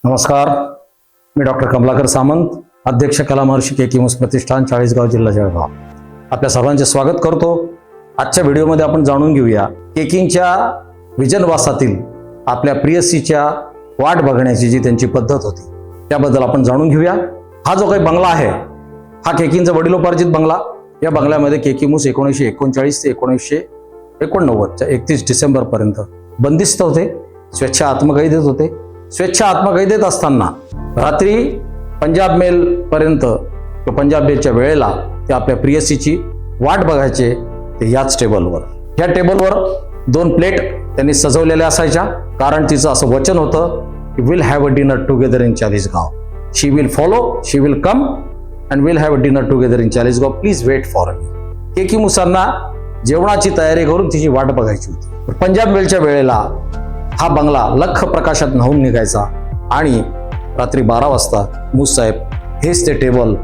नमस्कार, मी डॉक्टर कमलाकर सामंत, अध्यक्ष कला महर्षी केकिमुस प्रतिष्ठान, चाळीसगाव, जिल्हा जळगाव. आपल्या सर्वांचे स्वागत करतो. आजच्या व्हिडिओमध्ये आपण जाणून घेऊया केकिंगच्या विजनवासातील आपल्या प्रियसीच्या वाट बघण्याची जी त्यांची पद्धत होती त्याबद्दल आपण जाणून घेऊया. हा जो काही बंगला आहे हा केकिंगचा वडिलोपार्जित बंगला. या बंगल्यामध्ये केकिमुस 1939 ते 1989 31 डिसेंबर पर्यंत बंदिस्त होते, स्वेच्छ आत्मकैदेत होते. स्वेच्छ आत्मकैदेत असताना रात्री पंजाब मेल पर्यंत पंजाब मेलच्या वेळेला ते आपल्या प्रियसीची वाट बघायचे. ते याच टेबलवर, ह्या टेबलवर 2 प्लेट त्यांनी सजवलेल्या असायच्या, कारण तिचं असं वचन होतं की will have a dinner together in Chalisgaon. She will follow, she will come and will have a dinner together in Chalisgaon. Please wait for me. केकिमुसांना जेवणाची तयारी करून तिची वाट बघायची होती. पंजाब मेलच्या वेळेला हा बंगला लख प्रकाशात न्हाऊन निघायचा आणि रात्री 12 वाजता मूस साहेब हेच ते टेबल,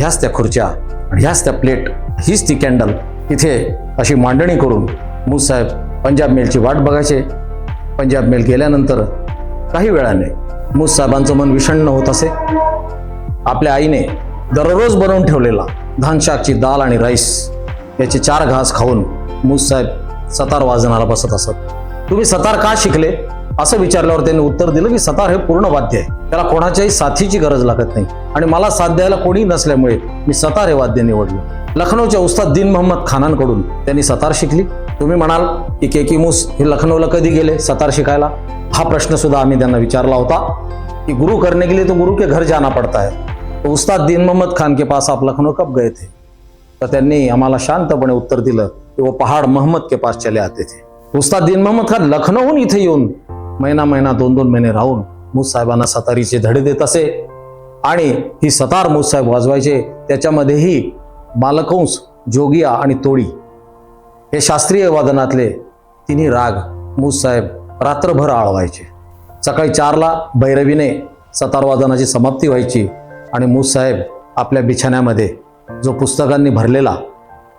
ह्याच त्या खुर्च्या आणि ह्याच त्या प्लेट, हीच ती कॅन्डल इथे अशी मांडणी करून मूस साहेब पंजाब मेलची वाट बघायचे. पंजाब मेल गेल्यानंतर काही वेळाने मूस साहेबांचं मन विषण्ण होत असे. आपल्या आईने दररोज बनवून ठेवलेला धानशाकची दाल आणि राईस याचे 4 घास खाऊन मूस साहेब सतार वाजवणारा बसत असत. तुम्ही सतार का शिकले असं विचारल्यावर त्यांनी उत्तर दिलं की सतार हे पूर्ण वाद्य आहे, त्याला कोणाच्याही साथीची गरज लागत नाही आणि मला साथ द्यायला कोणी नसल्यामुळे मी सतार हे वाद्य निवडले. लखनौच्या उस्ताद दीन मोहम्मद खानांकडून त्यांनी सतार शिकली. तुम्ही म्हणाल की केकिमुस हे लखनौला कधी गेले सतार शिकायला? हा प्रश्न सुद्धा आम्ही त्यांना विचारला होता कि गुरु करने के लिए तो गुरु के घर जाना पड़ता है, तो उस्ताद दीन मोहम्मद खान के पास आप लखनऊ कब गए थे? तर त्यांनी आम्हाला शांतपणे उत्तर दिलं की वो पहाड़ मोहम्मद के पास चले आते थे. उस्ताद दीन मोहम्मद खान लखनौहून इथे येऊन महिना 2 महिने राहून मूस साहेबांना सतारीचे धडे देत असे आणि ही सतार मूस साहेब वाजवायचे. त्याच्यामध्येही बालकंस, जोगिया आणि तोडी हे शास्त्रीय वादनातले तिन्ही राग मूस साहेब रात्रभर आळवायचे. सकाळी 4ला भैरवीने सतार वादनाची समाप्ती व्हायची आणि मूस साहेब आपल्या बिछाण्यामध्ये, जो पुस्तकांनी भरलेला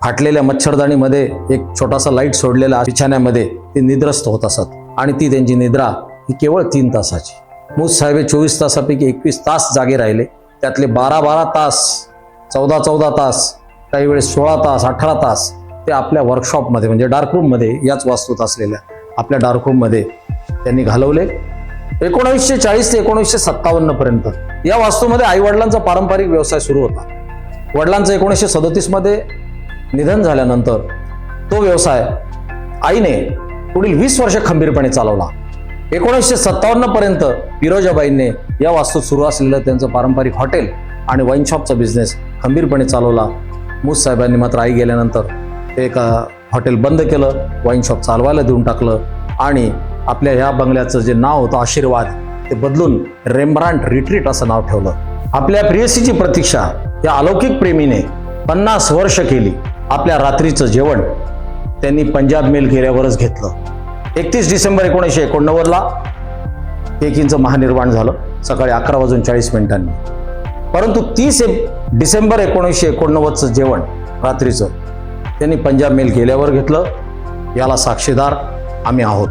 फाटलेल्या मच्छरदाणीमध्ये एक छोटासा लाईट सोडलेला बिछाण्यामध्ये ते निद्रस्त होत असत आणि ती त्यांची निद्रा ही केवळ 3 तासाची. मूस साहेब 24 तासापैकी 21 तास जागे राहिले. त्यातले 12 तास, 14 तास, काही वेळेस 16 तास, 18 तास ते आपल्या वर्कशॉपमध्ये म्हणजे डार्करूममध्ये, याच वास्तूत असलेल्या आपल्या डार्करूममध्ये त्यांनी घालवले. 1940 ते 1957 पर्यंत या वास्तूमध्ये आईवडिलांचा पारंपरिक व्यवसाय सुरू होता. वडिलांचं 1937 मध्ये निधन झाल्यानंतर तो व्यवसाय आईने पुढील 20 वर्ष खंबीरपणे चालवला. 1957 पर्यंत फिरोजाबाईंनी या वास्तूत सुरू असलेलं त्यांचं पारंपरिक हॉटेल आणि वाईन शॉपचा बिझनेस खंबीरपणे चालवला. मूस साहेबांनी मात्र आई गेल्यानंतर ते एक हॉटेल बंद केलं, वाईन शॉप चालवायला देऊन टाकलं आणि आपल्या ह्या बंगल्याचं जे नाव होतं आशीर्वाद ते बदलून रेम्ब्रांट रिट्रीट असं नाव ठेवलं. आपल्या प्रियसीची प्रतीक्षा या अलौकिक प्रेमीने 50 वर्ष केली. आपल्या रात्रीचं जेवण त्यांनी पंजाब मेल गेल्यावरच घेतलं. 31 डिसेंबर 1989 केकिंगचं महानिर्वाण झालं सकाळी 11:40 परंतु 30 डिसेंबर 1989 जेवण रात्रीचं त्यांनी पंजाब मेल गेल्यावर घेतलं. याला साक्षीदार आम्ही आहोत.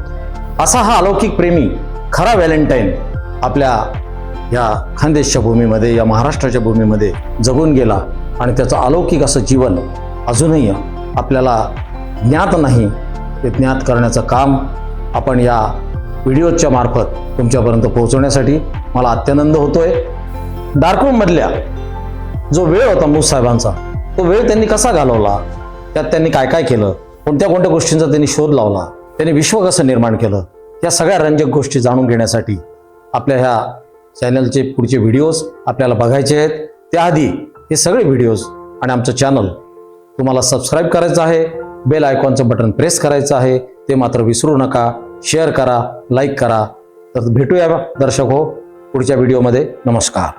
असा हा अलौकिक प्रेमी खरा व्हॅलेंटाईन आपल्या या खानदेशच्या भूमीमध्ये, या महाराष्ट्राच्या भूमीमध्ये जगून गेला आणि त्याचं अलौकिक असं जीवन अजूनही आपल्याला ज्ञात नाही. ते ज्ञात करण्याचं काम आपण या व्हिडिओच्या मार्फत तुमच्यापर्यंत पोहोचवण्यासाठी मला अत्यानंद होतोय. डार्करूम मधल्या जो वेळ होता मूस साहेबांचा, तो वेळ त्यांनी कसा घालवला, त्यात त्यांनी काय काय केलं, कोणत्या गोष्टींचा त्यांनी शोध लावला, त्यांनी विश्व कसं निर्माण केलं, या सगळ्या रंजक गोष्टी जाणून घेण्यासाठी आपल्या ह्या चॅनलचे पुढचे व्हिडिओज आपल्याला बघायचे आहेत. त्याआधी हे सगळे व्हिडिओज आणि आमचं चॅनल तुम्हाला सबस्क्राईब करायचं आहे, बेल आयकॉनचं बटन प्रेस करायचं आहे, ते मात्र विसरू नका. शेअर करा, लाईक करा. तर भेटूया दर्शक हो पुढच्या व्हिडिओमध्ये. नमस्कार.